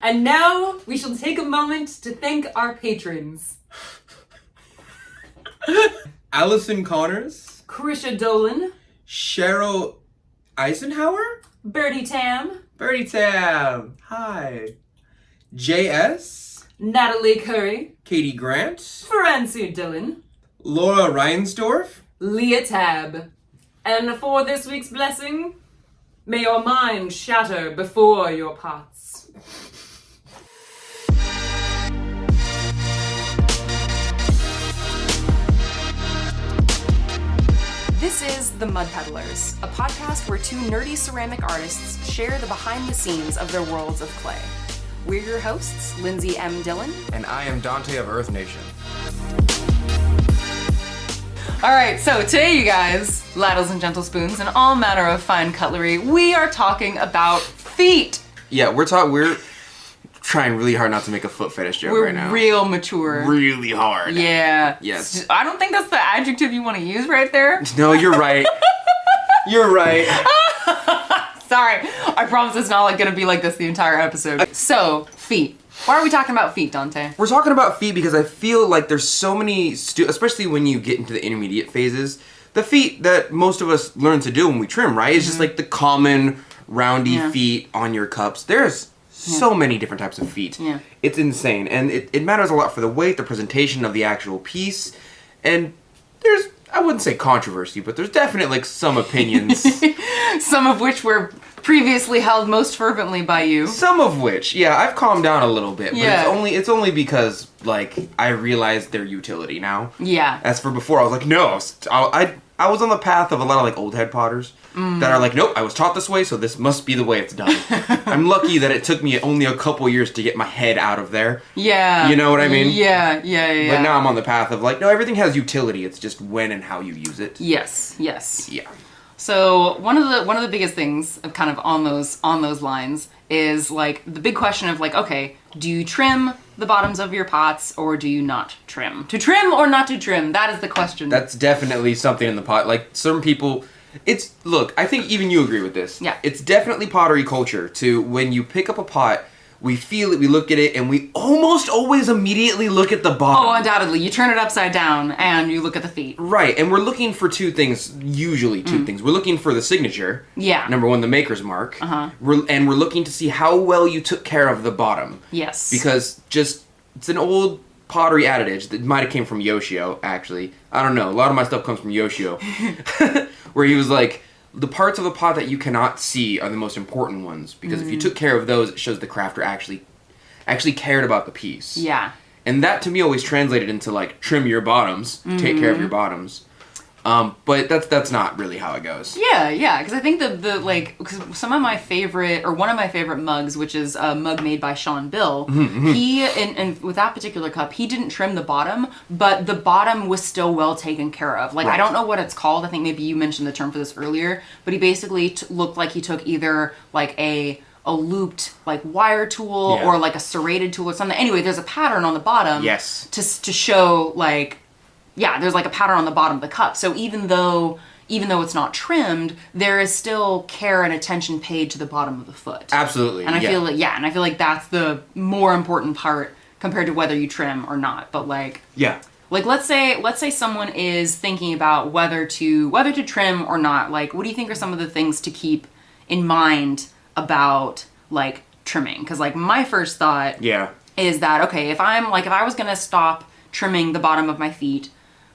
And now we shall take a moment to thank our patrons. Allison Connors. Krisha Dolan. Cheryl Eisenhower. Birdie Tam. Birdie Tam. Hi. JS. Natalie Curry. Katie Grant. Francie Dillon. Laura Reinsdorf. Leah Tab. And for this week's blessing, may your mind shatter before your pots. This is The Mud Peddlers, a podcast where two nerdy ceramic artists share the behind the scenes of their worlds of clay. We're your hosts, Lindsey M Dillon. And I am Donte of Earth Nation. Alright, so today, you guys, ladles and gentle spoons and all manner of fine cutlery, we are talking about feet. Yeah, we're trying really hard not to make a foot fetish joke right now. We're real mature. Really hard. Yeah. Yes. I don't think that's the adjective you want to use right there. No, you're right. You're right. Sorry. I promise it's not going to be like this the entire episode. So, feet. Why are we talking about feet, Donte? We're talking about feet because I feel like there's so many, especially when you get into the intermediate phases, the feet that most of us learn to do when we trim, right? It's just like the common roundy feet on your cups. There's so many different types of feet. Yeah. It's insane. And it matters a lot for the weight, the presentation of the actual piece. And there's, I wouldn't say controversy, but there's definitely like some opinions. Some of which were previously held most fervently by you. Some of which, yeah, I've calmed down a little bit, but Yeah. it's only because like I realized their utility now. Yeah. As for before, I was like, no, I was on the path of a lot of like old head potters that are like, nope, I was taught this way, so this must be the way it's done. I'm lucky that it took me only a couple years to get my head out of there. Yeah. You know what I mean? Yeah. But now I'm on the path of like, no, everything has utility. It's just when and how you use it. Yes. Yeah. So one of the biggest things of kind of on those lines is like the big question of like, okay, do you trim the bottoms of your pots or do you not trim? To trim or not to trim? That is the question. That's definitely something in the pot. Like some people, look, I think even you agree with this. Yeah. It's definitely pottery culture to when you pick up a pot, we feel it, we look at it, and we almost always immediately look at the bottom. Oh, undoubtedly. You turn it upside down and you look at the feet. Right, and we're looking for two things, usually two things. We're looking for the signature. Yeah. Number one, the maker's mark. Uh-huh. And we're looking to see how well you took care of the bottom. Yes. Because it's an old pottery adage that might have came from Yoshio, actually. I don't know. A lot of my stuff comes from Yoshio. Where he was like, the parts of the pot that you cannot see are the most important ones. Because if you took care of those, it shows the crafter actually cared about the piece. Yeah. And that to me always translated into like, trim your bottoms, take care of your bottoms. But that's not really how it goes. Yeah, because I think cause some of my favorite, or one of my favorite mugs, which is a mug made by Sean Bill, he, and with that particular cup, he didn't trim the bottom, but the bottom was still well taken care of. Like, Right. I don't know what it's called, I think maybe you mentioned the term for this earlier, but he basically looked like he took either like a looped like wire tool or like a serrated tool or something. Anyway, there's a pattern on the bottom. Yes. To show like, yeah, there's like a pattern on the bottom of the cup. So even though it's not trimmed, there is still care and attention paid to the bottom of the foot. Absolutely. And I feel like that's the more important part compared to whether you trim or not. But like let's say someone is thinking about whether to trim or not. Like, what do you think are some of the things to keep in mind about like trimming? Because like my first thought is that, okay, if I was gonna stop trimming the bottom of my feet,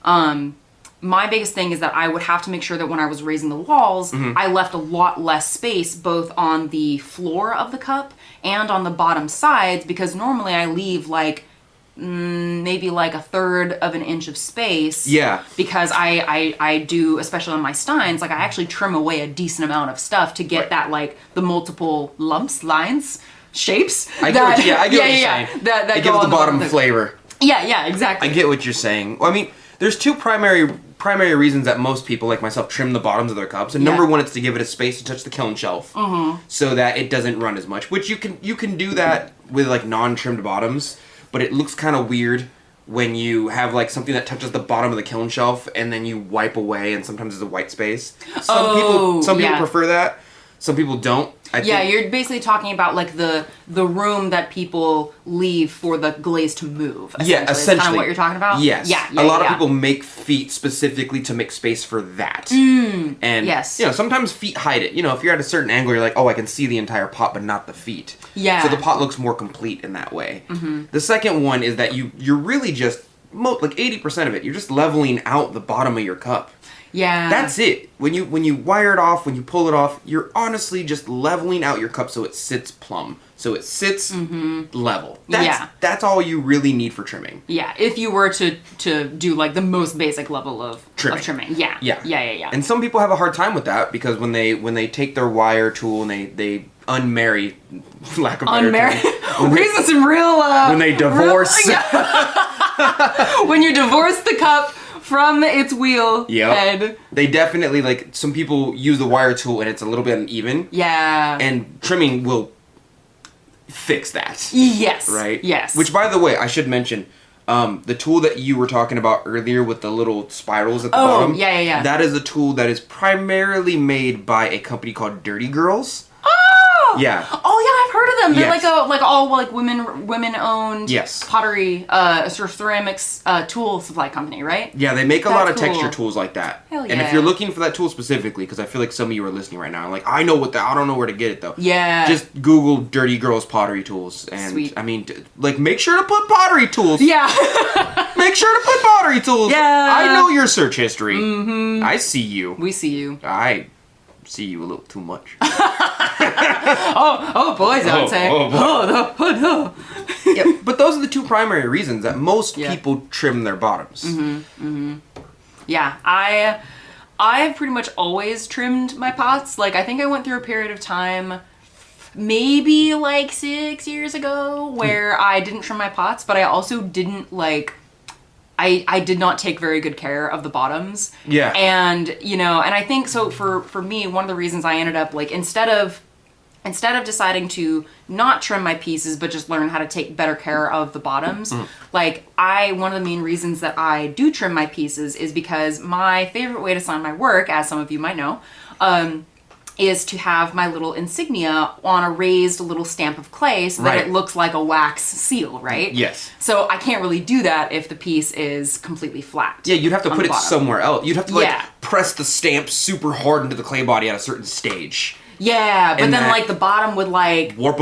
my biggest thing is that I would have to make sure that when I was raising the walls, I left a lot less space both on the floor of the cup and on the bottom sides, because normally I leave like maybe like a third of an inch of space. Yeah. Because I do, especially on my steins, like I actually trim away a decent amount of stuff to get that like the multiple lumps, lines, shapes. I get what you're saying. That it gives the bottom flavor. Yeah, exactly. I get what you're saying. Well, I mean, there's two primary reasons that most people like myself trim the bottoms of their cups. And number one, it's to give it a space to touch the kiln shelf, so that it doesn't run as much. Which you can do that with like non-trimmed bottoms, but it looks kind of weird when you have like something that touches the bottom of the kiln shelf and then you wipe away, and sometimes there's a white space. Some people prefer that. Some people don't. You're basically talking about like the room that people leave for the glaze to move. Essentially. Is kind of what you're talking about? Yes. A lot of people make feet specifically to make space for that. And, sometimes feet hide it. If you're at a certain angle, you're like, oh, I can see the entire pot, but not the feet. Yeah. So the pot looks more complete in that way. Mm-hmm. The second one is that you're really just, like 80% of it, you're just leveling out the bottom of your cup. Yeah. That's it. When you wire it off, when you pull it off, you're honestly just leveling out your cup so it sits plumb. So it sits level. That's all you really need for trimming. Yeah, if you were to do like the most basic level of trimming. Yeah. And some people have a hard time with that because when they take their wire tool and they unmarry, lack of better term. We're using some real when they divorce. When you divorce the cup from its wheel head. They definitely, like, some people use the wire tool and it's a little bit uneven. Yeah. And trimming will fix that. Yes. Right? Yes. Which, by the way, I should mention, the tool that you were talking about earlier with the little spirals at the bottom. Yeah. That is a tool that is primarily made by a company called Dirty Girls. Yeah. Oh yeah, I've heard of them. They're like all women owned pottery ceramics tool supply company, right? Yeah, they make a lot of texture tools like that. Hell yeah. And if you're looking for that tool specifically, because I feel like some of you are listening right now, like I don't know where to get it though. Yeah. Just Google Dirty Girls pottery tools, and Sweet. I mean, like make sure to put pottery tools. Yeah. Make sure to put pottery tools. Yeah. I know your search history. Mm-hmm. I see you. We see you. I see you a little too much. oh boys, I would say. No. Yeah, but those are the two primary reasons that most people trim their bottoms. Yeah, I've pretty much always trimmed my pots. Like, I think I went through a period of time, maybe like 6 years ago, where I didn't trim my pots, but I also didn't I did not take very good care of the bottoms. Yeah. And, and I think so for me, one of the reasons I ended up like, instead of deciding to not trim my pieces, but just learn how to take better care of the bottoms, one of the main reasons that I do trim my pieces is because my favorite way to sign my work, as some of you might know, is to have my little insignia on a raised little stamp of clay so that it looks like a wax seal, right? Yes. So I can't really do that if the piece is completely flat. Yeah, you'd have to put it somewhere else. You'd have to press the stamp super hard into the clay body at a certain stage. Yeah, but then like the bottom would like warp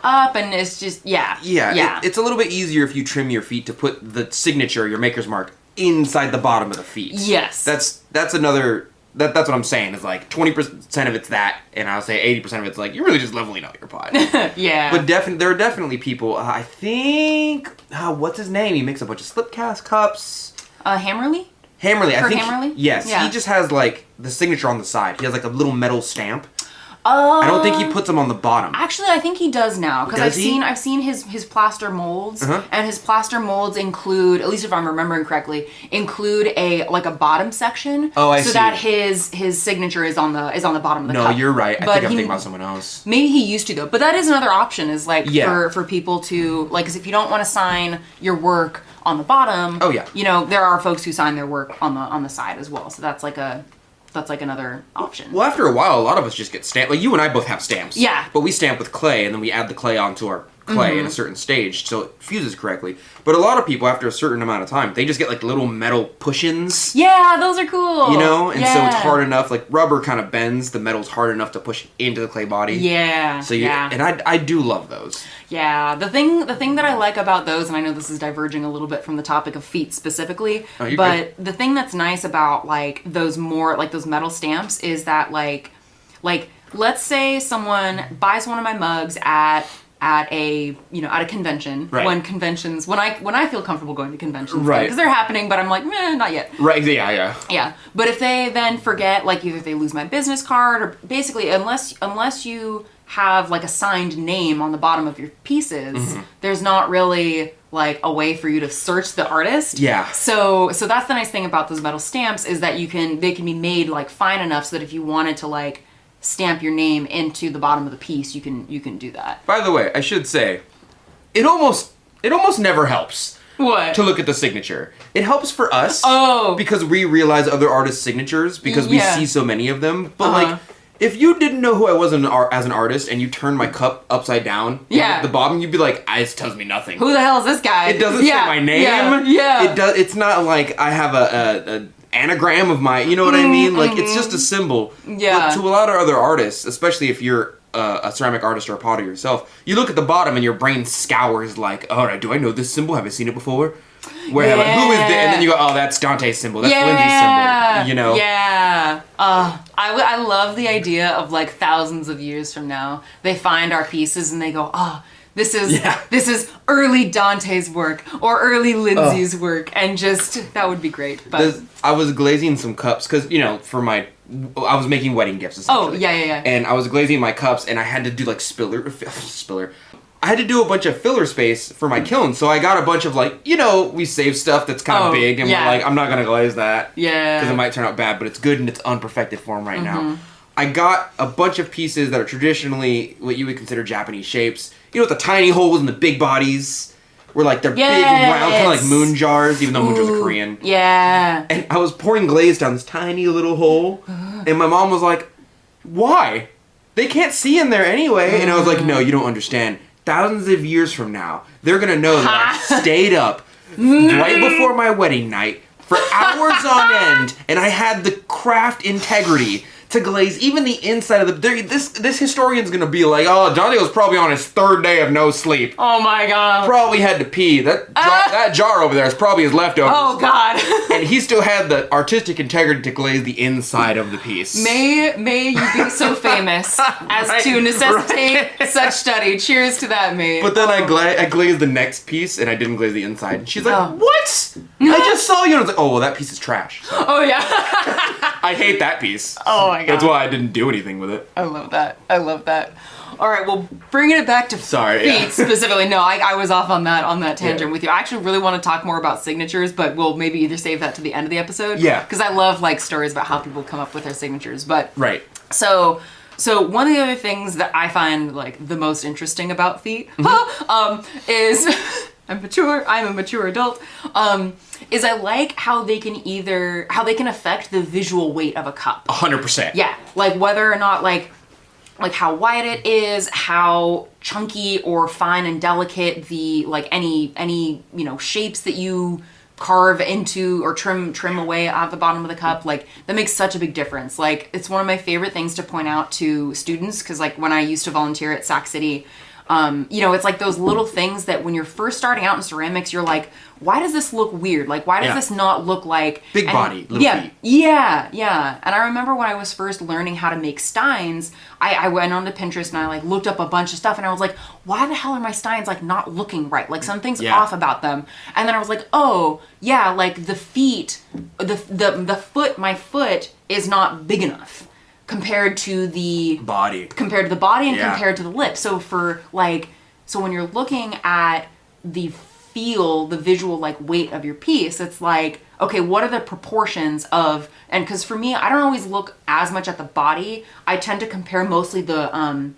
up, and it's just it's a little bit easier if you trim your feet to put the signature, your maker's mark, inside the bottom of the feet. Yes. That's another. That's what I'm saying, is like 20% of it's that, and I'll say 80% of it's like, you're really just leveling out your pot. Yeah. But there are definitely people, I think, what's his name? He makes a bunch of slip cast cups. Hammerly? Hammerly, I think. Hammerly? Yes, he just has like the signature on the side. He has like a little metal stamp. I don't think he puts them on the bottom. Actually, I think he does now, because I've seen his plaster molds, and his plaster molds include, at least if I'm remembering correctly, include a bottom section. Oh, I see. So that his signature is on the bottom of the cup. No, you're right. I think I'm thinking about someone else. Maybe he used to though, but that is another option. Is like for people to like, because if you don't want to sign your work on the bottom, there are folks who sign their work on the side as well. So that's like another option. Well, after a while, a lot of us just get stamped. Like, you and I both have stamps. Yeah. But we stamp with clay, and then we add the clay onto our clay in a certain stage, so it fuses correctly. But a lot of people, after a certain amount of time, they just get, like, little metal push-ins. Yeah, those are cool. And so it's hard enough. Like, rubber kind of bends. The metal's hard enough to push into the clay body. Yeah. So and I do love those. Yeah, the thing that I like about those, and I know this is diverging a little bit from the topic of feet specifically, but the thing that's nice about like those metal stamps is that like let's say someone buys one of my mugs at a convention, when I feel comfortable going to conventions, because they're happening, but I'm like, not yet. Right. Yeah. But if they then forget, like either they lose my business card, or basically unless you have like a signed name on the bottom of your pieces, there's not really like a way for you to search the artist. Yeah. So that's the nice thing about those metal stamps, is that they can be made like fine enough so that if you wanted to like stamp your name into the bottom of the piece, you can do that. By the way, I should say, it almost never helps. What? To look at the signature. It helps for us. Oh. Because we realize other artists' signatures, because we see so many of them. But like, If you didn't know who I was as an artist and you turned my cup upside down, at the bottom, you'd be like, "This tells me nothing. Who the hell is this guy?" It doesn't say my name. Yeah. It does. It's not like I have a anagram of my. You know what I mean? Like it's just a symbol. Yeah. But to a lot of other artists, especially if you're a ceramic artist or a potter yourself, you look at the bottom and your brain scours like, "All right, do I know this symbol? Have I seen it before?" Where like, who is this? And then you go, "Oh, that's Dante's symbol. That's Lindsey's symbol." You know? Yeah. I love the idea of like thousands of years from now, they find our pieces and they go, "Oh, this is early Dante's work or early Lindsey's work," and just that would be great. But I was glazing some cups because I was making wedding gifts. Essentially. Oh yeah. And I was glazing my cups, and I had to do like spiller. I had to do a bunch of filler space for my kiln, so I got a bunch of like, we save stuff that's kind of big, and we're like, I'm not gonna glaze that, because it might turn out bad, but it's good in its unperfected form right now. I got a bunch of pieces that are traditionally what you would consider Japanese shapes. With the tiny holes and the big bodies, where like they're big, round, kind of like moon jars, even though moon jars are Korean. Yeah. And I was pouring glaze down this tiny little hole, and my mom was like, "Why? They can't see in there anyway." And I was like, "No, you don't understand. Thousands of years from now, they're gonna know that I stayed up right before my wedding night for hours on end, and I had the craft integrity to glaze even the inside of the... This historian's gonna be like, oh, Donte was probably on his third day of no sleep. Oh my god. Probably had to pee. That jar over there is probably his leftovers. Oh god. And he still had the artistic integrity to glaze the inside of the piece. May you be so famous as to necessitate such study. Cheers to that, mate. But then I glazed the next piece, and I didn't glaze the inside. And she's like, what? I just saw you. And I was like, oh, well, that piece is trash. So. Oh, yeah. I hate that piece. Oh, my God. That's why I didn't do anything with it. I love that. All right, well, bringing it back to feet specifically. No, I was off on that tangent with you. I actually really want to talk more about signatures, but we'll maybe either save that to the end of the episode. Yeah. Because I love like stories about how people come up with their signatures. But right. So one of the other things that I find like the most interesting about feet is I'm a mature adult. Is I like how they can affect the visual weight of a cup. 100%. Yeah, like whether or not like how wide it is, how chunky or fine and delicate the like any shapes that you carve into or trim away at the bottom of the cup, like that makes such a big difference. Like it's one of my favorite things to point out to students, because like when I used to volunteer at Sac City, it's like those little things that when you're first starting out in ceramics, you're like, why does this look weird? Like, why does this not look like... Big body, little feet. Yeah. And I remember when I was first learning how to make steins, I went onto Pinterest and I like looked up a bunch of stuff and I was like, why the hell are my steins like not looking right? Like something's off about them. And then I was like, oh, yeah, like the feet, the foot, my foot is not big enough compared to the body and compared to the lip. So when you're looking at the visual like weight of your piece, it's like, okay, what are the proportions of, and because for me, I don't always look as much at the body. I tend to compare mostly the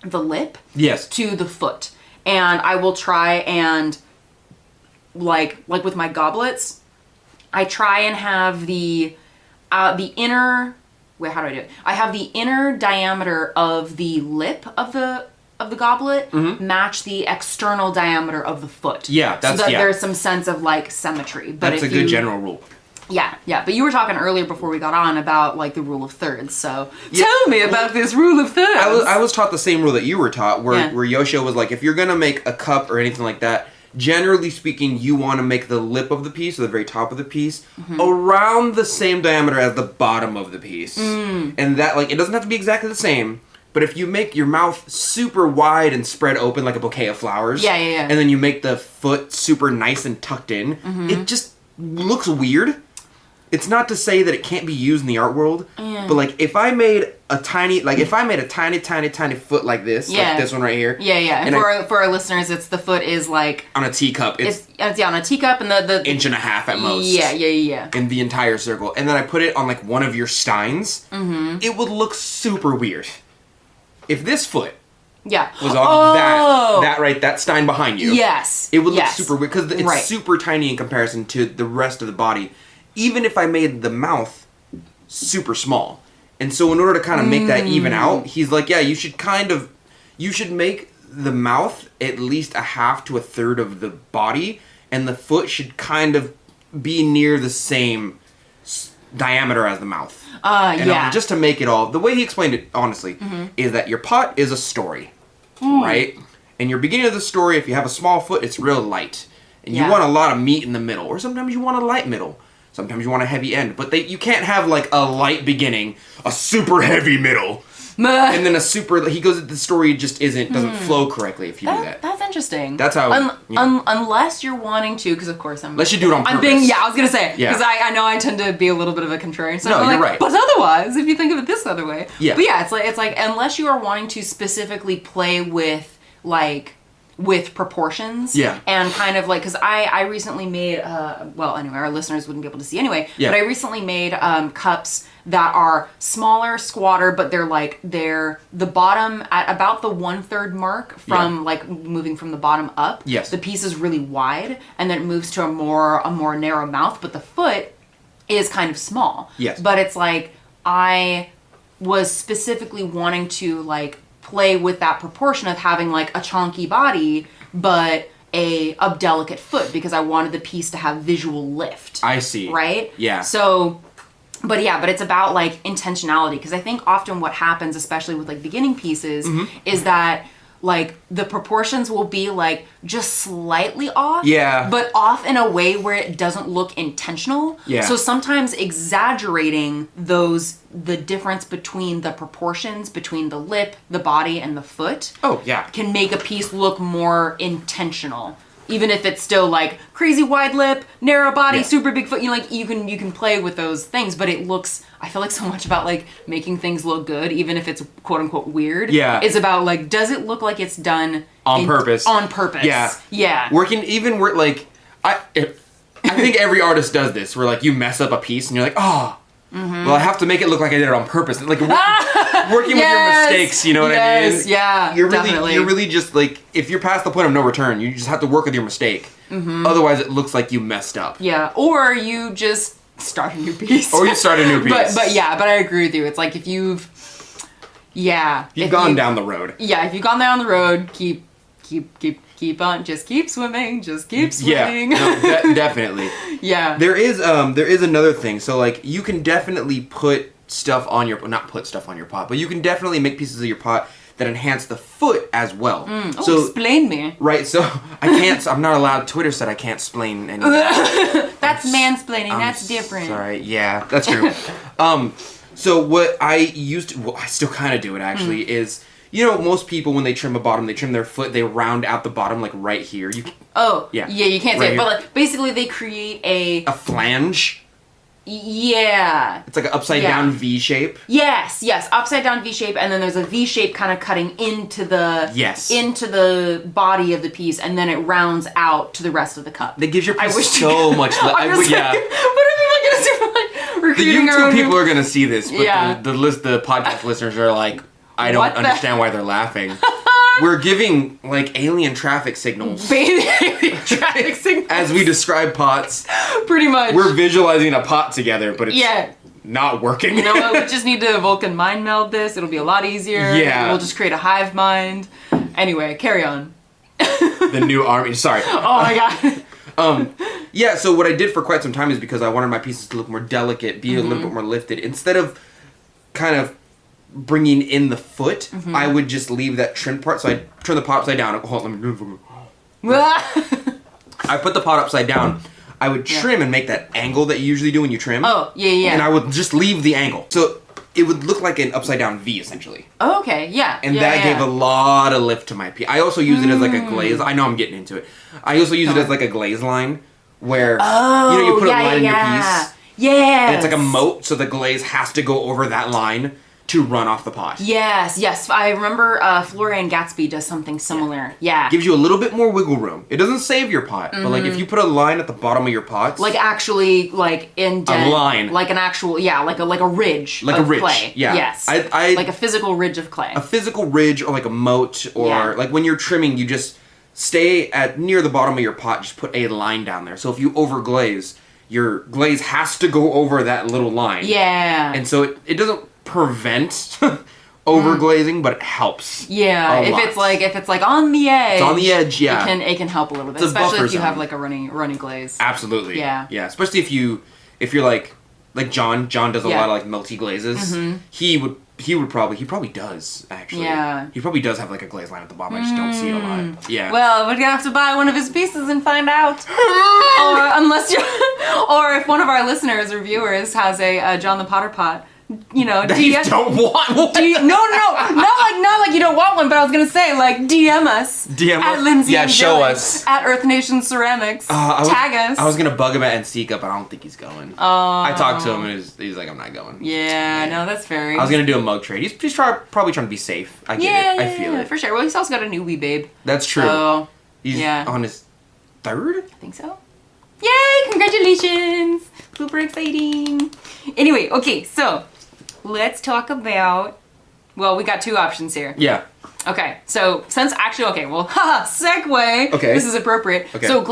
lip to the foot. And I will try and like with my goblets, I try and have the inner, wait, how do I do it? I have the inner diameter of the lip of the goblet match the external diameter of the foot. Yeah, so that there's some sense of like symmetry. But that's a good general rule. Yeah. But you were talking earlier before we got on about like the rule of thirds. So tell me about this rule of thirds. I was taught the same rule that you were taught, where Yoshio was like, if you're gonna make a cup or anything like that, generally speaking, you want to make the lip of the piece, or the very top of the piece, around the same diameter as the bottom of the piece. And that, like, it doesn't have to be exactly the same, but if you make your mouth super wide and spread open like a bouquet of flowers, and then you make the foot super nice and tucked in, it just looks weird. It's not to say that it can't be used in the art world, but like if I made a tiny foot like this, like this one right here. And for our listeners, the foot is like on a teacup. It's on a teacup and the inch and a half at most. Yeah. In the entire circle, and then I put it on like one of your steins. It would look super weird if this foot. Was on that stein behind you. Yes. It would look super weird because it's super tiny in comparison to the rest of the body. Even if I made the mouth super small, And so in order to kind of make that even out, he's like, yeah, you should make the mouth at least a half to a third of the body, and the foot should kind of be near the same diameter as the mouth. Just to make it all, the way he explained it, honestly, is that your pot is a story, right? And your beginning of the story, if you have a small foot, it's real light. And you want a lot of meat in the middle, or sometimes you want a light middle. Sometimes you want a heavy end, but you can't have like a light beginning, a super heavy middle, and then a super. He goes, the story just doesn't flow correctly if you do that. That's interesting. That's how. Unless you're wanting to, because of course unless you do it on purpose. I was gonna say, because I know I tend to be a little bit of a contrarian. So no, you're right. But otherwise, if you think of it this other way, yeah. But yeah, it's like unless you are wanting to specifically play with with proportions, and kind of like, because I recently made anyway, our listeners wouldn't be able to see anyway, but I recently made cups that are smaller, squatter, but they're the bottom at about the 1/3 mark from like moving from the bottom up. Yes, the piece is really wide, and then it moves to a more narrow mouth, but the foot is kind of small. Yes, but it's like I was specifically wanting to like play with that proportion of having like a chunky body but a delicate foot, because I wanted the piece to have visual lift. I see. Right? Yeah. So but it's about like intentionality, because I think often what happens, especially with like beginning pieces, is that like the proportions will be like just slightly off, but off in a way where it doesn't look intentional. So sometimes exaggerating the difference between the proportions between the lip, the body, and the foot can make a piece look more intentional. Even if it's still like crazy wide lip, narrow body, super big foot, you can play with those things, but it looks, I feel like so much about like making things look good, even if it's quote unquote weird, is about like, does it look like it's done on purpose? On purpose. Yeah. I think every artist does this, where like you mess up a piece and you're like, well, I have to make it look like I did it on purpose. Like working with your mistakes, you know what I mean? Yeah, you're really just like, if you're past the point of no return, you just have to work with your mistake. Otherwise, it looks like you messed up. Yeah, or you just start a new piece. But I agree with you. It's like if you've gone down the road. Yeah, if you've gone down the road, keep on, just keep swimming, Yeah, no, definitely. Yeah. There is another thing. So like you can definitely put stuff on your, not put stuff on your pot, but you can definitely make pieces of your pot that enhance the foot as well. So explain me. Right, so I'm not allowed, Twitter said I can't explain anything. That's mansplaining, that's different. Sorry, yeah, that's true. So what I I still kind of do it actually, is, you know, most people when they trim a bottom, they trim their foot, they round out the bottom like right here. You can't say it, but like basically they create a flange. Yeah. It's like an upside down V shape. Yes, upside down V shape, and then there's a V shape kind of cutting into the body of the piece, and then it rounds out to the rest of the cup. That gives your piece so much. What are people gonna do? Like, the YouTube people are gonna see this, but the podcast listeners are like, I don't understand why they're laughing. We're giving like alien traffic signals. Alien traffic signals. As we describe pots. Pretty much. We're visualizing a pot together, but it's not working. You know what? We just need to Vulcan mind meld this. It'll be a lot easier. Yeah. We'll just create a hive mind. Anyway, carry on. The new army. Sorry. Oh my god. So what I did for quite some time is, because I wanted my pieces to look more delicate, be a little bit more lifted. Instead of kind of bringing in the foot, I would just leave that trimmed part. So I turn the pot upside down. Hold on, let me I put the pot upside down. I would trim and make that angle that you usually do when you trim. Oh, yeah. And I would just leave the angle. So it would look like an upside down V, essentially. Oh, okay, yeah. And that gave a lot of lift to my piece. I also use it as like a glaze. I know I'm getting into it. I also use it as like a glaze line, where you put a line in your piece. Yeah. And it's like a moat, so the glaze has to go over that line to run off the pot. Yes. I remember Florian Gatsby does something similar. Yeah. Gives you a little bit more wiggle room. It doesn't save your pot, but like if you put a line at the bottom of your pots, like actually like indent, a line, like an actual like a ridge, like of a ridge. Clay. Yeah. Yes. I like a physical ridge of clay. A physical ridge, or like a moat, or like when you're trimming, you just stay at near the bottom of your pot. Just put a line down there. So if you overglaze, your glaze has to go over that little line. Yeah. And so it doesn't. prevent overglazing, but it helps. Yeah, if it's like on the edge. It's on the edge, yeah. It can help a little bit, especially if you have like a runny glaze. Absolutely. Yeah. Yeah, especially if you're like John does a lot of like melty glazes. He probably does actually. Yeah. He probably does have like a glaze line at the bottom. I just don't see it a lot. Yeah. Well, we're gonna have to buy one of his pieces and find out. or if one of our listeners or viewers has a John the Potter pot, you know, you don't want one. Not like you don't want one, but I was gonna say like DM us at Lindsey M show Dillon, us at Earth Nation Ceramics. Tag us. I was gonna bug him at Ensika, but I don't think he's going. I talked to him and he's like, I'm not going. Yeah, no, that's fair. I was gonna do a mug trade. He's probably trying to be safe. I get it. I feel it for sure. Well, he's also got a new wee babe. That's true. So, he's on his third. I think so. Yay! Congratulations! Super exciting. Anyway, okay, so. Let's talk about, well, we got two options here. Yeah. Okay, so segue. Okay. This is appropriate. Okay. So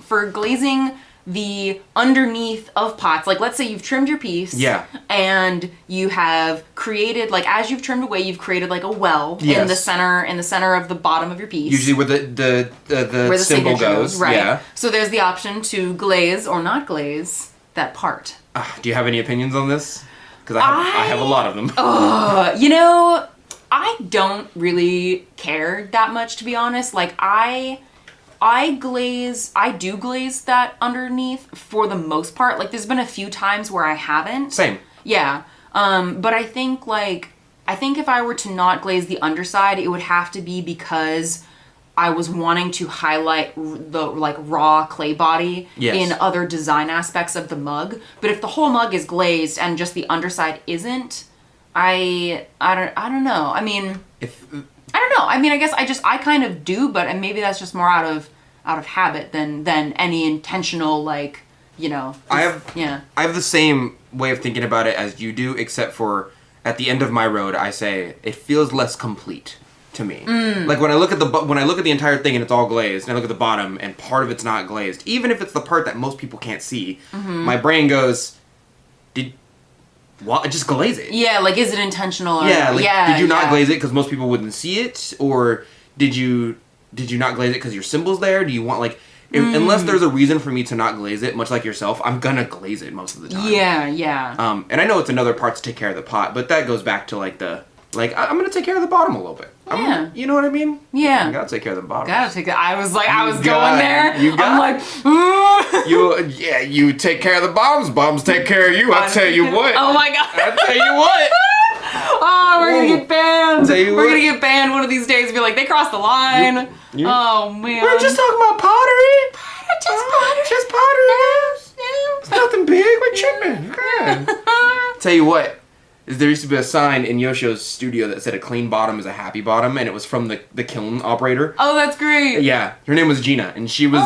for glazing the underneath of pots, like let's say you've trimmed your piece. Yeah. And you have created, like as you've trimmed away, you've created like a well in the center of the bottom of your piece. Usually where the symbol goes. Right. Yeah. So there's the option to glaze or not glaze that part. Do you have any opinions on this? Because I have a lot of them. You know, I don't really care that much, to be honest. Like, I do glaze that underneath for the most part. Like, there's been a few times where I haven't. Same. Yeah. But I think if I were to not glaze the underside, it would have to be because I was wanting to highlight the like raw clay body in other design aspects of the mug. But if the whole mug is glazed and just the underside isn't, I don't know. I mean, I don't know. I mean, I guess I kind of do, but maybe that's just more out of habit than any intentional like, you know. I have the same way of thinking about it as you do, except for at the end of my road, I say it feels less complete to me. Like when I look at the entire thing and it's all glazed, and I look at the bottom and part of it's not glazed, even if it's the part that most people can't see, my brain goes, just glaze it. Yeah, like is it intentional? Or, did you not glaze it because most people wouldn't see it, or did you not glaze it because your symbol's there? Do you want like unless there's a reason for me to not glaze it, much like yourself, I'm gonna glaze it most of the time. Yeah. And I know it's another part to take care of the pot, but that goes back to I'm gonna take care of the bottom a little bit. You know what I mean? Yeah. You gotta take care of the bottom. I was going there. You take care of the bottoms. Bottoms take care of you. I'll tell you what. Oh my god. I'll tell you what. Oh, we're gonna get banned. We're gonna get banned one of these days and be like, they crossed the line. Oh man. We're just talking about pottery. Just pottery. Yeah. It's nothing big. We're tripping. Tell you what. There used to be a sign in Yoshio's studio that said a clean bottom is a happy bottom, and it was from the kiln operator. Oh, that's great. Yeah. Her name was Gina, and she was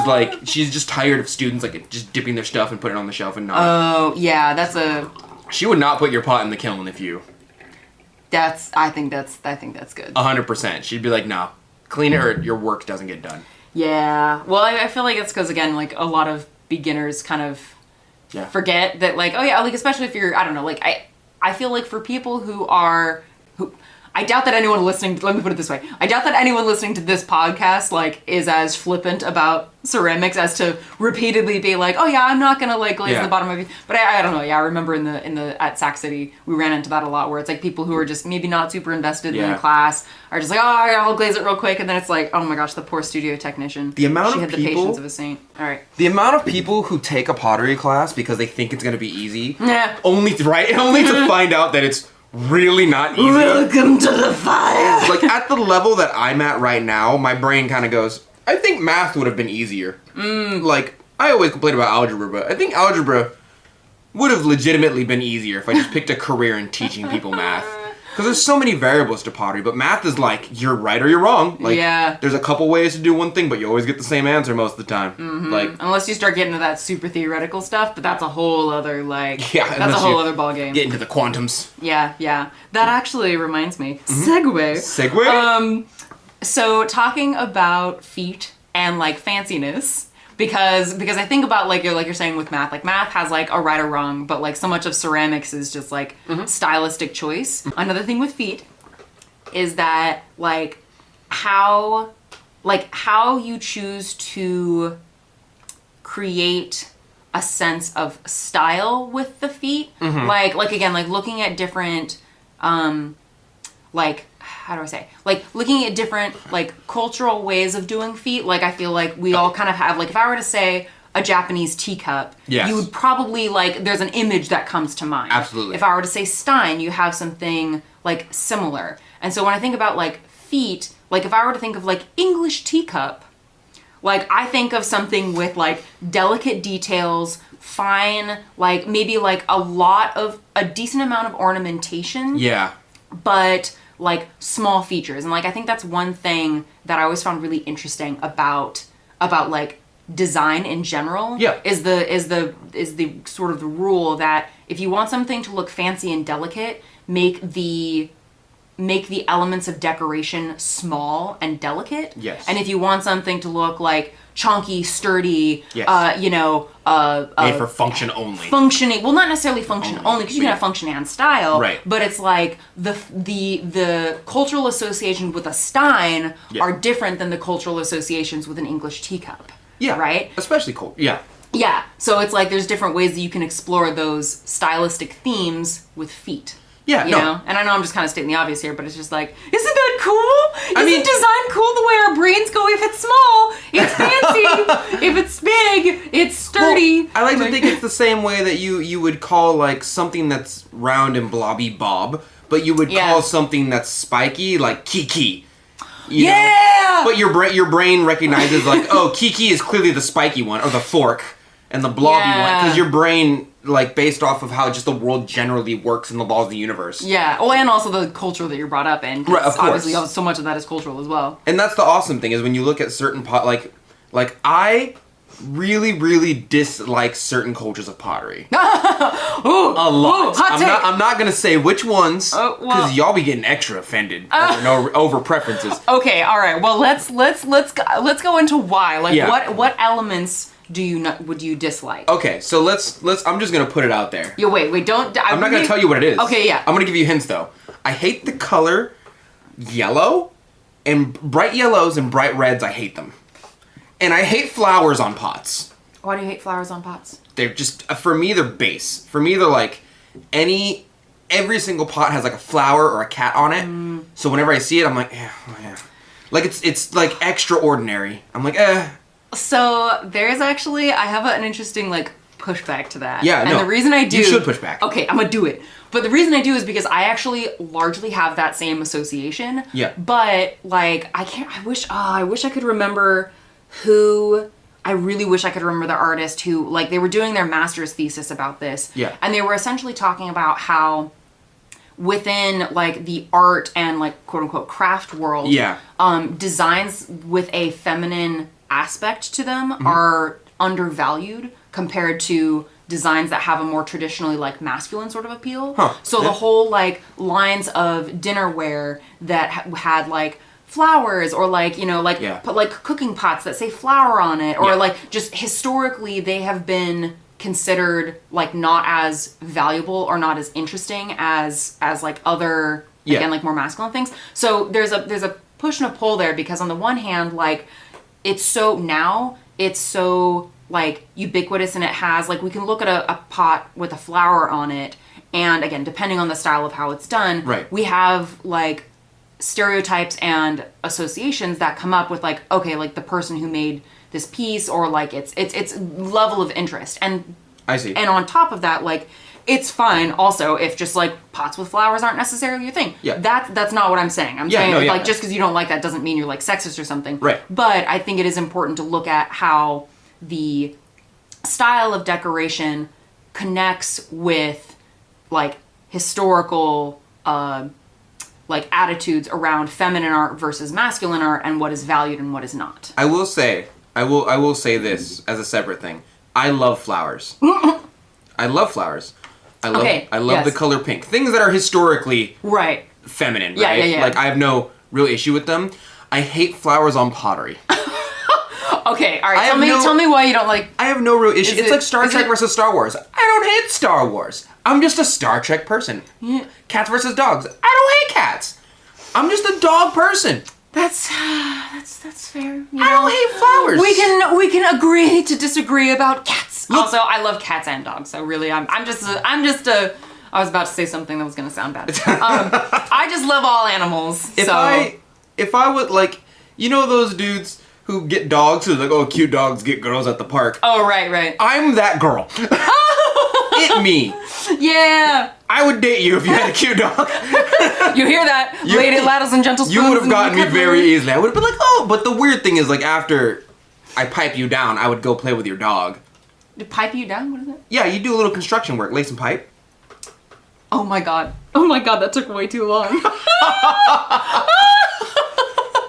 she's just tired of students like just dipping their stuff and putting it on the shelf and not. Oh, yeah, She would not put your pot in the kiln if you. I think that's good. 100%. She'd be like, no, clean it or your work doesn't get done. Yeah. Well, I feel like it's because, again, like, a lot of beginners kind of forget that, like, oh, yeah, like, especially if you're, I don't know, like, I feel like for people who I doubt that anyone listening, let me put it this way, I doubt that anyone listening to this podcast, like, is as flippant about ceramics as to repeatedly be like, oh yeah, I'm not gonna, like, glaze the bottom of it. But I don't know, I remember at Sac City, we ran into that a lot, where it's like people who are just maybe not super invested in the class are just like, oh, I'll glaze it real quick, and then it's like, oh my gosh, the poor studio technician. The amount she of had people, the patience of a saint. All right. The amount of people who take a pottery class because they think it's gonna be easy, only to find out that it's really not easy. Welcome to the fire. Like, at the level that I'm at right now, my brain kind of goes, I think math would have been easier. Like, I always complain about algebra, but I think algebra would have legitimately been easier if I just picked a career in teaching people math. Because there's so many variables to pottery, but math is like, you're right or you're wrong. Like, there's a couple ways to do one thing, but you always get the same answer most of the time. Like, unless you start getting into that super theoretical stuff, but that's a whole other, like, that's a whole other ballgame. Get into the quantums. Yeah. That actually reminds me. Segue? So, talking about feet and, like, fanciness, because I think about like you're saying with math, like math has like a right or wrong, but like so much of ceramics is just like stylistic choice. Another thing with feet is that like how you choose to create a sense of style with the feet. Like again, like looking at different like how do I say? Like looking at different like cultural ways of doing feet. Like I feel like we all kind of have like if I were to say a Japanese teacup, you would probably like there's an image that comes to mind. Absolutely. If I were to say Stein, you have something like similar. And so when I think about like feet, like if I were to think of like English teacup, like I think of something with like delicate details, fine, like maybe like a decent amount of ornamentation. Yeah. But like small features. And like I think that's one thing that I always found really interesting about like design in general. Yeah. Is the sort of the rule that if you want something to look fancy and delicate, make the elements of decoration small and delicate. Yes. And if you want something to look like chunky, sturdy, yes. Made for function only. Functioning, well, not necessarily function only, because you can have function and style. Right. But it's like the cultural associations with a Stein are different than the cultural associations with an English teacup. Yeah. Right? Especially cool. Yeah. Yeah. So it's like there's different ways that you can explore those stylistic themes with feet. Yeah, you know? And I know I'm just kind of stating the obvious here, but it's just like, isn't that cool? Isn't design cool the way our brains go? If it's small, it's fancy. If it's big, it's sturdy. Well, I like to think it's the same way that you would call like something that's round and blobby bob, but you would call something that's spiky like kiki. You know? But your brain recognizes like, oh, kiki is clearly the spiky one, or the fork, and the blobby one, because your brain, like, based off of how just the world generally works in the laws of the universe. Yeah. Well, and also the culture that you're brought up in. Right, of course. Obviously, so much of that is cultural as well. And that's the awesome thing, is when you look at certain like I really, really dislike certain cultures of pottery. Ooh, a lot. Ooh, hot take. I'm not gonna say which ones, because y'all be getting extra offended over preferences. Okay, all right. Well, let's go into why. Like, what elements would you dislike? Okay, so let's. I'm just gonna put it out there. Yo, wait, don't. I'm not gonna tell you what it is. Okay, yeah. I'm gonna give you hints though. I hate the color yellow, and bright yellows and bright reds. I hate them, and I hate flowers on pots. Why do you hate flowers on pots? They're just, for me, they're base. For me, they're like every single pot has like a flower or a cat on it. So whenever I see it, I'm like, yeah. Like it's like extraordinary. I'm like, So there's actually, I have an interesting like pushback to that. Yeah, and the reason I do, you should push back. Okay, I'm gonna do it. But the reason I do is because I actually largely have that same association. Yeah. But like I wish I could remember who. I really wish I could remember the artist who, like, they were doing their master's thesis about this. Yeah. And they were essentially talking about how within, like, the art and, like, quote-unquote craft world, designs with a feminine aspect to them are undervalued compared to designs that have a more traditionally, like, masculine sort of appeal. So the whole, like, lines of dinnerware that had, like, flowers, or like, you know, like put like cooking pots that say flower on it, or like just historically they have been considered like not as valuable or not as interesting as like other again like more masculine things. So there's a push and a pull there, because on the one hand, like it's so like ubiquitous, and it has like, we can look at a pot with a flower on it, and again, depending on the style of how it's done, we have like stereotypes and associations that come up with like, okay, like the person who made this piece, or like its level of interest. And I see. And on top of that, like, it's fine also if just like pots with flowers aren't necessarily your thing. Yeah. That's not what I'm saying. I'm saying like just because you don't like that doesn't mean you're like sexist or something. Right. But I think it is important to look at how the style of decoration connects with like historical like attitudes around feminine art versus masculine art, and what is valued and what is not. I will say this as a separate thing. I love flowers. I love flowers. I love the color pink. Things that are historically feminine, right? Yeah. Like, I have no real issue with them. I hate flowers on pottery. Okay, all right. Tell me why you don't like. I have no real issue. It's like Star Trek versus Star Wars. I don't hate Star Wars. I'm just a Star Trek person. Yeah. Cats versus dogs. I don't hate cats. I'm just a dog person. That's fair. I don't hate flowers. We can agree to disagree about cats. Look, also, I love cats and dogs. So really, I'm just a. I was about to say something that was gonna sound bad. I just love all animals. If I would like, you know those dudes who get dogs who's like, oh, cute dogs get girls at the park. Oh, right. I'm that girl. It me. Yeah. I would date you if you had a cute dog. You hear that, lady ladders and gentle spoons? You would have gotten me very easily. I would have been like, oh, but the weird thing is, like, after I pipe you down, I would go play with your dog. To pipe you down? What is that? Yeah, you do a little construction work, lay some pipe. Oh my god, that took way too long.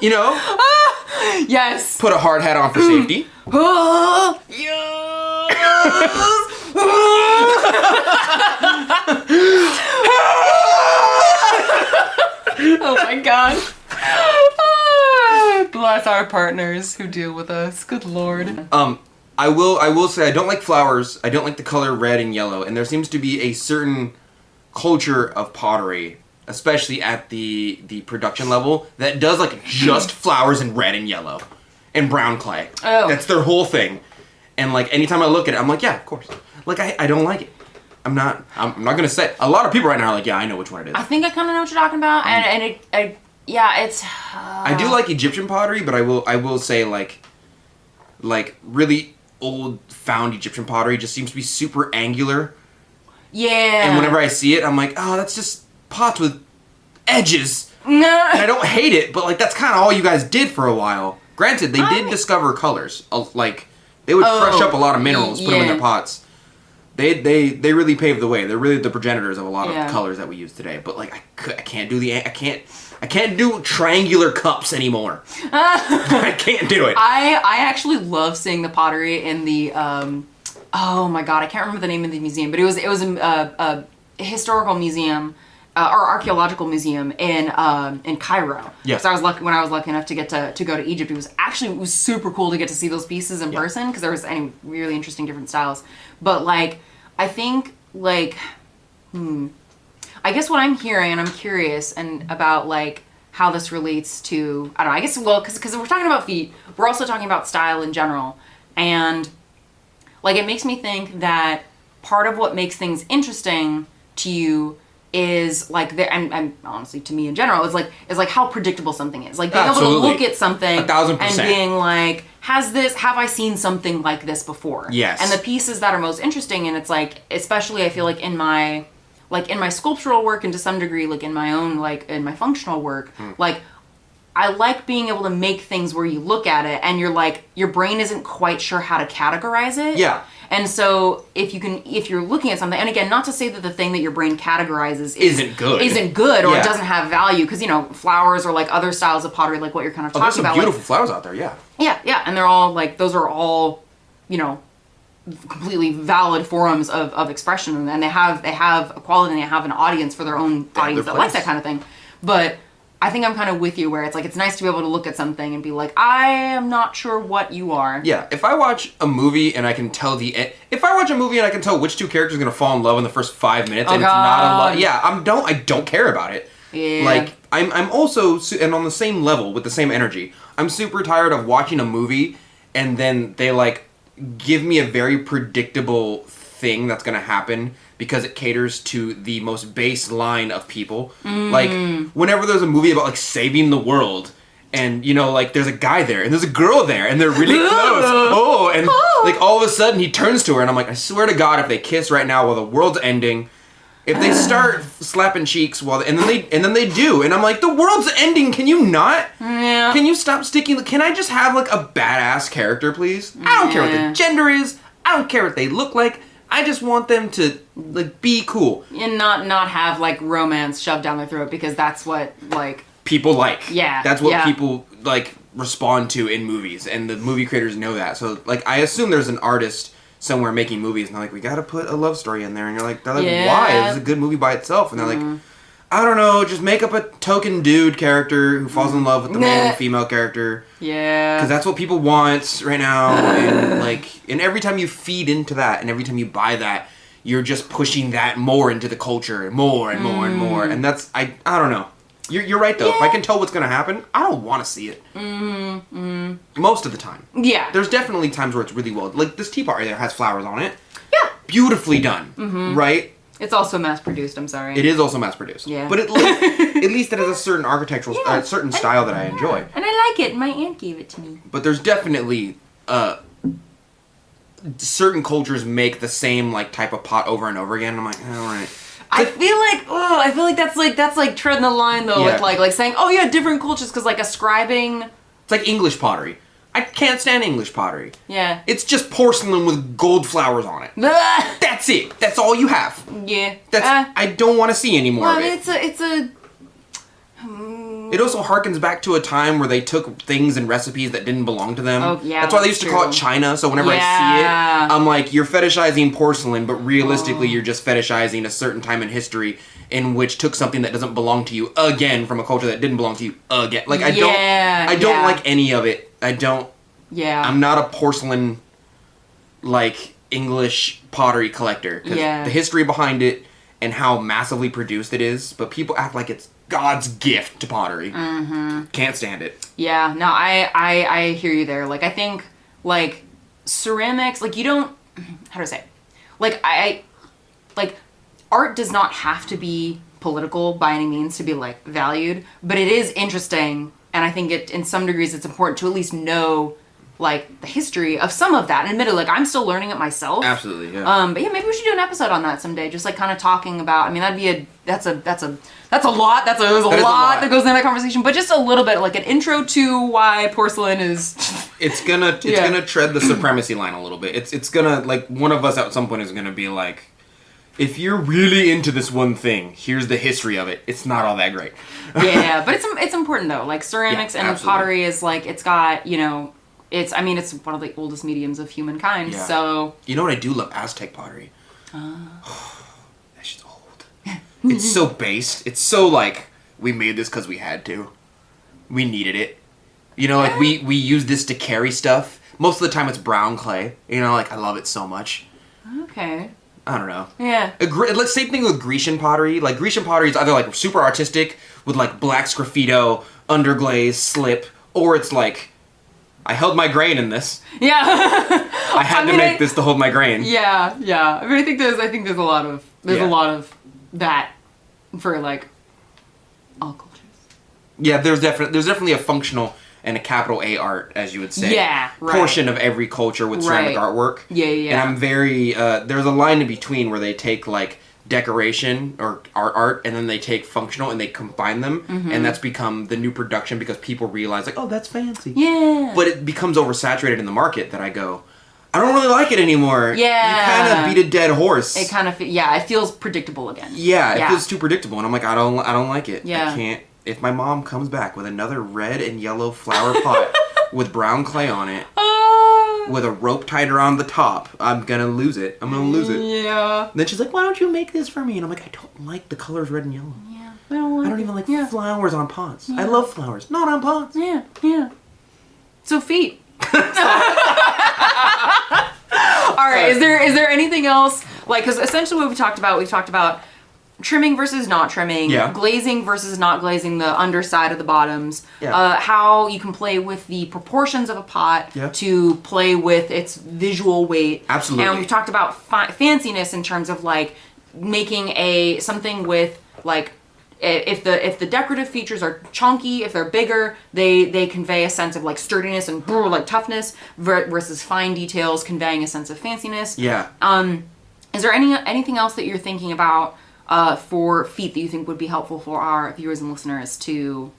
You know? Yes. Put a hard hat on for safety. Yes. Oh my god. Bless our partners who deal with us. Good lord. I will say I don't like flowers. I don't like the color red and yellow, and there seems to be a certain culture of pottery, especially at the production level, that does like just flowers in red and yellow and brown clay. Oh. That's their whole thing. And like anytime I look at it, I'm like, yeah, of course. Like I don't like it. I'm not gonna say. A lot of people right now are like, yeah, I know which one it is. I think I kind of know what you're talking about, it's. I do like Egyptian pottery, but I will say like really old found Egyptian pottery just seems to be super angular. Yeah. And whenever I see it, I'm like, oh, that's just pots with edges. And I don't hate it, but like that's kind of all you guys did for a while. Granted, they did discover colors. Like they would crush up a lot of minerals, put them in their pots. They really paved the way. They're really the progenitors of a lot of colors that we use today. But like I can't do triangular cups anymore. I can't do it. I actually love seeing the pottery in the oh my god, I can't remember the name of the museum, but it was a historical museum or archaeological museum in Cairo. Yes. So when I was lucky enough to get to go to Egypt, it was super cool to get to see those pieces in person because there was really interesting different styles. But like I think like I guess what I'm hearing, and I'm curious and about like how this relates to, I don't know, I guess, well, because we're talking about feet, we're also talking about style in general. And like it makes me think that part of what makes things interesting to you is like, and honestly to me in general, is like how predictable something is. Like being able to look at something 1000%. and being like, have I seen something like this before? Yes. And the pieces that are most interesting, and it's like, especially I feel like in my sculptural work and to some degree, like in my own, like in my functional work, like I like being able to make things where you look at it and you're like, your brain isn't quite sure how to categorize it. Yeah. And so if you're looking at something, and again, not to say that the thing that your brain categorizes isn't good or it doesn't have value, because, you know, flowers or like other styles of pottery, like what you're kind of talking about. There's some beautiful flowers out there, yeah. Yeah, and they're all like, those are all, you know, completely valid forms of expression, and they have a quality and they have an audience for their own audience that likes that kind of thing. But I think I'm kind of with you where it's like, it's nice to be able to look at something and be like, I am not sure what you are. Yeah, if I watch a movie and I can tell which two characters are going to fall in love in the first 5 minutes and it's not a love, yeah, I don't care about it. Yeah. Like, I'm also, and on the same level, with the same energy, I'm super tired of watching a movie and then they like give me a very predictable thing that's going to happen because it caters to the most base line of people. Like, whenever there's a movie about, like, saving the world, and, you know, like, there's a guy there, and there's a girl there, and they're really close. And, like, all of a sudden, he turns to her, and I'm like, I swear to God, if they kiss right now while the world's ending, if they start slapping cheeks and then they do, and I'm like, the world's ending, can you not? Yeah. Can you stop sticking, can I just have, like, a badass character, please? I don't care what the gender is, I don't care what they look like, I just want them to, like, be cool. And not have, like, romance shoved down their throat, because that's what, like... people like. Yeah. That's what people, like, respond to in movies, and the movie creators know that. So, like, I assume there's an artist somewhere making movies, and they're like, we gotta put a love story in there. And they're like, why? It's a good movie by itself. And they're like, I don't know, just make up a token dude character who falls in love with the main and female character. Yeah. Because that's what people want right now. And every time you feed into that and every time you buy that, you're just pushing that more into the culture, more and more and more. And that's, I don't know. You're right, though. Yeah. If I can tell what's going to happen, I don't want to see it. Most of the time. Yeah. There's definitely times where it's really well. Like, this teapot right there has flowers on it. Yeah. Beautifully done. Right? It's also mass-produced, I'm sorry. It is also mass-produced. Yeah. But at least it has a certain architectural, certain style that I enjoy. And I like it. My aunt gave it to me. But there's definitely, certain cultures make the same, like, type of pot over and over again. And I'm like, all right. I feel like that's like treading the line though, with like saying, oh yeah, different cultures, because like ascribing. It's like English pottery. I can't stand English pottery. Yeah. It's just porcelain with gold flowers on it. That's it. That's all you have. Yeah. I don't want to see any more of it. It's a. It also harkens back to a time where they took things and recipes that didn't belong to them. Oh, yeah. That's why they used to call it China, so whenever I see it, I'm like, you're fetishizing porcelain, but realistically you're just fetishizing a certain time in history in which took something that doesn't belong to you again from a culture that didn't belong to you again. Like, I don't like any of it. I don't. Yeah. I'm not a porcelain, like, English pottery collector. Because the history behind it and how massively produced it is, but people act like it's God's gift to pottery. Can't stand it. Yeah, no, I hear you there. Like, I think, like, ceramics, like, you don't, how do I say? Like, like, art does not have to be political by any means to be, like, valued, but it is interesting, and I think in some degrees it's important to at least know, like, the history of some of that. And admittedly, like, I'm still learning it myself. Absolutely, yeah. But yeah, maybe we should do an episode on that someday, just, like, kind of talking about, I mean, that's a lot. There's a lot that goes into that conversation, but just a little bit, like an intro to why porcelain is. It's gonna tread the supremacy line a little bit. It's gonna, like, one of us at some point is gonna be like, if you're really into this one thing, here's the history of it. It's not all that great. Yeah, but it's important though. Like ceramics and pottery is like, it's got, you know, it's one of the oldest mediums of humankind. Yeah. So you know what I do love? Aztec pottery. That shit's old. It's so based. It's so like, we made this because we had to. We needed it. You know, like we use this to carry stuff. Most of the time it's brown clay. You know, like I love it so much. Okay. I don't know. Yeah. Same thing with Grecian pottery. Like Grecian pottery is either like super artistic with like black sgraffito, underglaze, slip, or it's like, I held my grain in this. Yeah. I had to make this to hold my grain. Yeah, yeah. I mean, I think there's a lot of that for like all cultures. Yeah, there's definitely a functional and a capital A art, as you would say. Yeah, right. Portion of every culture with ceramic artwork. Yeah, yeah. And I'm very there's a line in between where they take like decoration or art and then they take functional and they combine them, and that's become the new production because people realize like, oh, that's fancy. Yeah. But it becomes oversaturated in the market that I go, I don't really like it anymore. Yeah. You kind of beat a dead horse. It kind of it feels predictable again. Yeah, it feels too predictable, and I'm like, I don't like it. Yeah. I can't. If my mom comes back with another red and yellow flower pot with brown clay on it, with a rope tied around the top, I'm gonna lose it. Yeah. And then she's like, why don't you make this for me? And I'm like, I don't like the colors red and yellow. Yeah. I don't even like flowers on pots. Yeah. I love flowers, not on pots. Yeah, yeah. So feet. All right, is there anything else? Like, because essentially what we've talked about trimming versus not trimming, glazing versus not glazing the underside of the bottoms, how you can play with the proportions of a pot to play with its visual weight. Absolutely. And we've talked about fanciness in terms of like making something with like, if the decorative features are chunky, if they're bigger, they convey a sense of like sturdiness and like toughness versus fine details conveying a sense of fanciness. Yeah. Is there anything else that you're thinking about for feet that you think would be helpful for our viewers and listeners to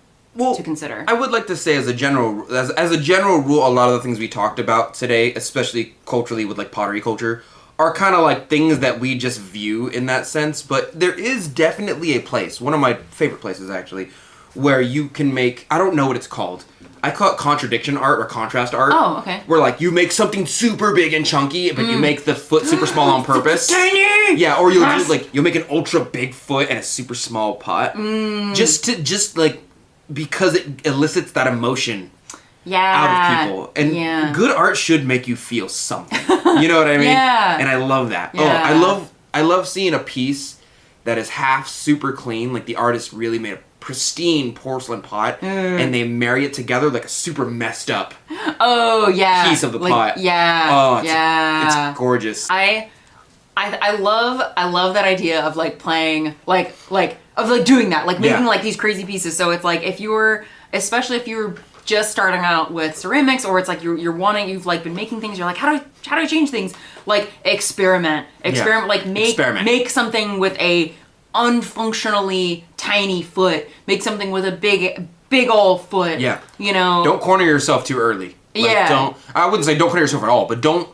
consider? I would like to say as a general rule, a lot of the things we talked about today, especially culturally with like pottery culture, are kind of like things that we just view in that sense, but there is definitely a place, one of my favorite places actually, where you can make, I don't know what it's called. I call it contradiction art or contrast art. Oh, okay. Where like you make something super big and chunky, but you make the foot super small on purpose. Tiny! Yeah, or you'll make an ultra big foot and a super small pot. Just like because it elicits that emotion out of people. And good art should make you feel something. You know what I mean? Yeah. And I love that. Yeah. Oh, I love seeing a piece that is half super clean, like the artist really made a pristine porcelain pot, and they marry it together like a super messed up piece of the pot. Yeah. Oh, it's gorgeous. I love that idea of like playing of doing that, like making like these crazy pieces. So it's like especially if you're just starting out with ceramics, or it's like you've like been making things, you're like, how do I change things? Like experiment, like make something with a unfunctionally tiny foot, make something with a big old foot. Yeah. You know, don't corner yourself too early. Like, I wouldn't say don't corner yourself at all, but don't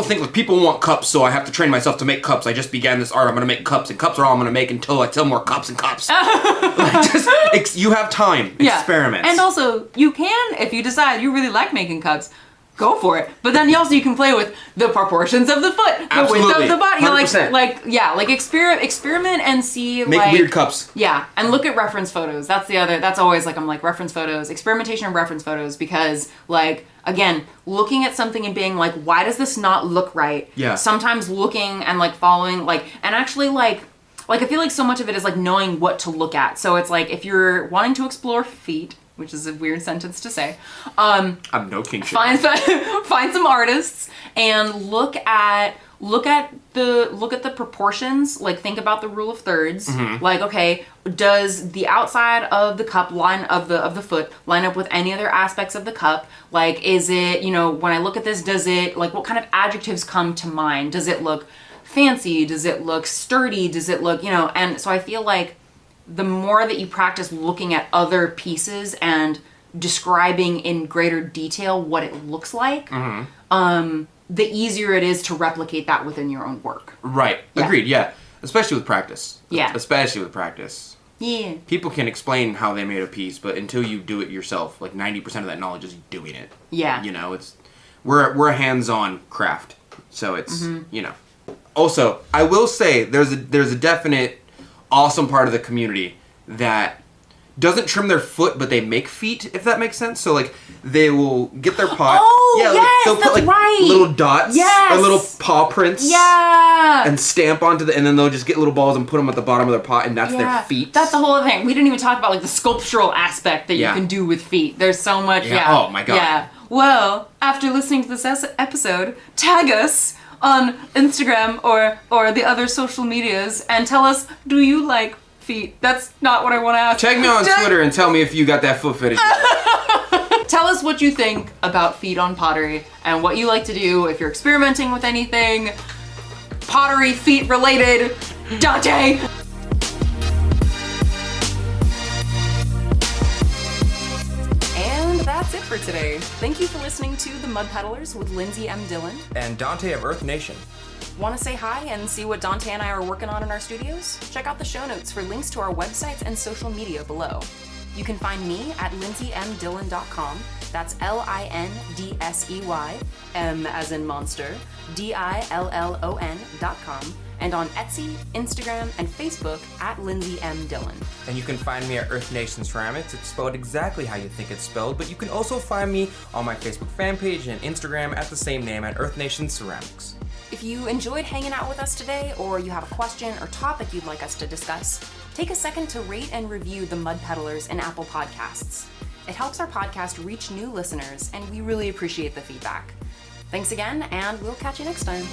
think like people want cups, so I have to train myself to make cups. I just began this art. I'm gonna make cups, and cups are all I'm gonna make until I sell more cups and cups. Like, you have time. Experiment. And also, you can, if you decide you really like making cups, go for it. But then you can play with the proportions of the foot, the width of the body. 100%. Experiment and see. Make weird cups. Yeah, and look at reference photos. That's always like, I'm like, reference photos, experimentation and reference photos, because like, again, looking at something and being like, why does this not look right? Yeah. Sometimes looking and like following, like, and actually like I feel like so much of it is like knowing what to look at. So it's like, if you're wanting to explore feet, which is a weird sentence to say, I'm no king shit. Find some artists and look at the proportions. Like, think about the rule of thirds. Like, okay, does the outside of the cup of the foot line up with any other aspects of the cup? Like, is it, when I look at this, does it, like, what kind of adjectives come to mind? Does it look fancy? Does it look sturdy? Does it look, and so I feel like the more that you practice looking at other pieces and describing in greater detail what it looks like, the easier it is to replicate that within your own work. Right. Yeah. Agreed. Yeah. Especially with practice. Yeah. Especially with practice. Yeah. People can explain how they made a piece, but until you do it yourself, like 90% of that knowledge is doing it. Yeah. We're a hands-on craft, so it's Also, I will say there's a definite awesome part of the community that doesn't trim their foot, but they make feet, if that makes sense. So like they will get their pot. Oh, yeah, yes, they'll put like little dots or little paw prints. Yeah. And stamp onto and then they'll just get little balls and put them at the bottom of their pot, and that's their feet. That's the whole other thing. We didn't even talk about like the sculptural aspect that you can do with feet. There's so much. Yeah. Oh my god. Yeah. Well, after listening to this episode, tag us on Instagram or the other social medias and tell us, do you like feet? That's not what I want to ask. Tag me on Twitter and tell me if you got that foot fetish. Tell us what you think about feet on pottery and what you like to do if you're experimenting with anything pottery, feet related. Donte! And that's it for today. Thank you for listening to The Mud Peddlers with Lindsey M Dillon and Donte of Earth Nation. Want to say hi and see what Donte and I are working on in our studios? Check out the show notes for links to our websites and social media below. You can find me at lindseymdillon.com. That's LINDSEY, M as in monster, DILLON.com. And on Etsy, Instagram, and Facebook at Lindsey M Dillon. And you can find me at Earth Nation Ceramics. It's spelled exactly how you think it's spelled, but you can also find me on my Facebook fan page and Instagram at the same name at Earth Nation Ceramics. If you enjoyed hanging out with us today, or you have a question or topic you'd like us to discuss, take a second to rate and review The Mud Peddlers in Apple Podcasts. It helps our podcast reach new listeners, and we really appreciate the feedback. Thanks again, and we'll catch you next time.